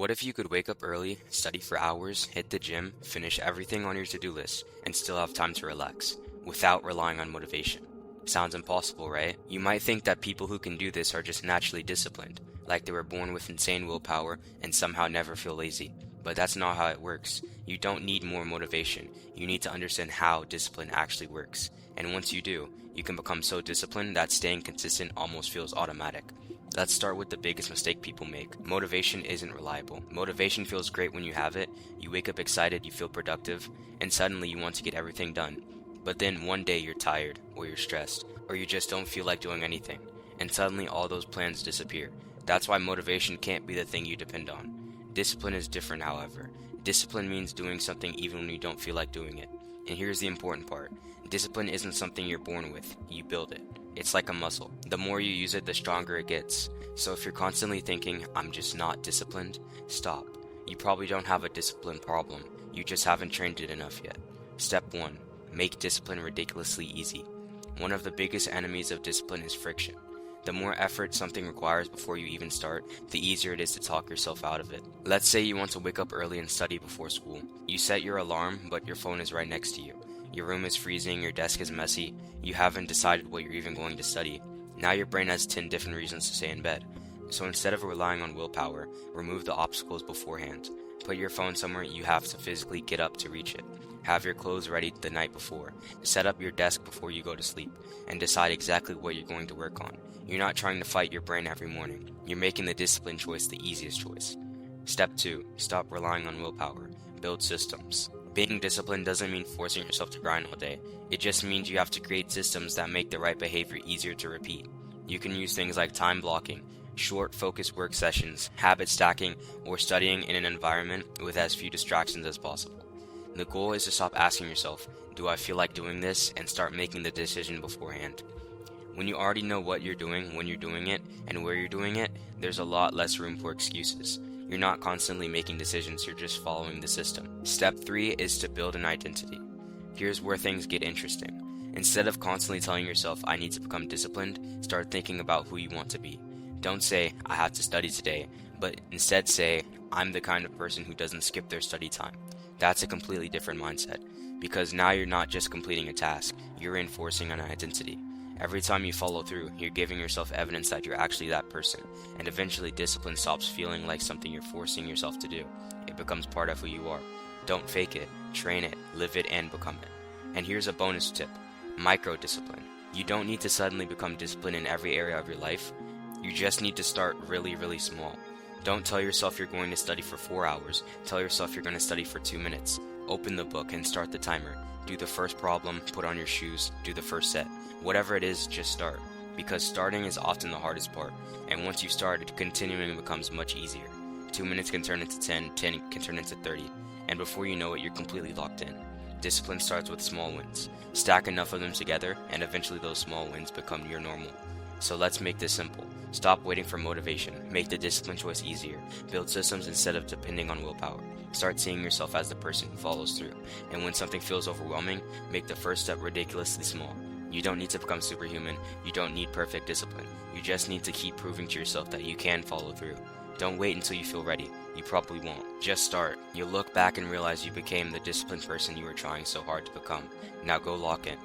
What if you could wake up early, study for hours, hit the gym, finish everything on your to-do list, and still have time to relax, without relying on motivation? Sounds impossible, right? You might think that people who can do this are just naturally disciplined, like they were born with insane willpower and somehow never feel lazy. But that's not how it works. You don't need more motivation. You need to understand how discipline actually works. And once you do, you can become so disciplined that staying consistent almost feels automatic. Let's start with the biggest mistake people make. Motivation isn't reliable. Motivation feels great when you have it. You wake up excited, you feel productive, and suddenly you want to get everything done. But then one day you're tired, or you're stressed, or you just don't feel like doing anything. And suddenly all those plans disappear. That's why motivation can't be the thing you depend on. Discipline is different, however. Discipline means doing something even when you don't feel like doing it. And here's the important part. Discipline isn't something you're born with. You build it. It's like a muscle. The more you use it, the stronger it gets. So if you're constantly thinking, I'm just not disciplined, stop. You probably don't have a discipline problem. You just haven't trained it enough yet. Step 1. Make discipline ridiculously easy. One of the biggest enemies of discipline is friction. The more effort something requires before you even start, the easier it is to talk yourself out of it. Let's say you want to wake up early and study before school. You set your alarm, but your phone is right next to you. Your room is freezing, your desk is messy, you haven't decided what you're even going to study. Now your brain has 10 different reasons to stay in bed. So instead of relying on willpower, remove the obstacles beforehand. Put your phone somewhere you have to physically get up to reach it. Have your clothes ready the night before. Set up your desk before you go to sleep, and decide exactly what you're going to work on. You're not trying to fight your brain every morning. You're making the discipline choice the easiest choice. Step 2. Stop relying on willpower. Build systems. Being disciplined doesn't mean forcing yourself to grind all day. It just means you have to create systems that make the right behavior easier to repeat. You can use things like time blocking, short focused work sessions, habit stacking, or studying in an environment with as few distractions as possible. The goal is to stop asking yourself, do I feel like doing this, and start making the decision beforehand. When you already know what you're doing, when you're doing it, and where you're doing it, there's a lot less room for excuses. You're not constantly making decisions, you're just following the system. Step 3 is to build an identity. Here's where things get interesting. Instead of constantly telling yourself, I need to become disciplined, start thinking about who you want to be. Don't say, I have to study today, but instead say, I'm the kind of person who doesn't skip their study time. That's a completely different mindset, because now you're not just completing a task, you're reinforcing an identity. Every time you follow through, you're giving yourself evidence that you're actually that person, and eventually discipline stops feeling like something you're forcing yourself to do. It becomes part of who you are. Don't fake it, train it, live it, and become it. And here's a bonus tip: micro-discipline. You don't need to suddenly become disciplined in every area of your life. You just need to start really, really small. Don't tell yourself you're going to study for 4 hours. Tell yourself you're going to study for 2 minutes. Open the book and start the timer. Do the first problem, put on your shoes, do the first set. Whatever it is, just start. Because starting is often the hardest part. And once you've started, continuing becomes much easier. 2 minutes can turn into 10, 10 can turn into 30. And before you know it, you're completely locked in. Discipline starts with small wins. Stack enough of them together, and eventually those small wins become your normal. So let's make this simple. Stop waiting for motivation. Make the discipline choice easier. Build systems instead of depending on willpower. Start seeing yourself as the person who follows through. And when something feels overwhelming, make the first step ridiculously small. You don't need to become superhuman. You don't need perfect discipline. You just need to keep proving to yourself that you can follow through. Don't wait until you feel ready. You probably won't. Just start. You'll look back and realize you became the disciplined person you were trying so hard to become. Now go lock in.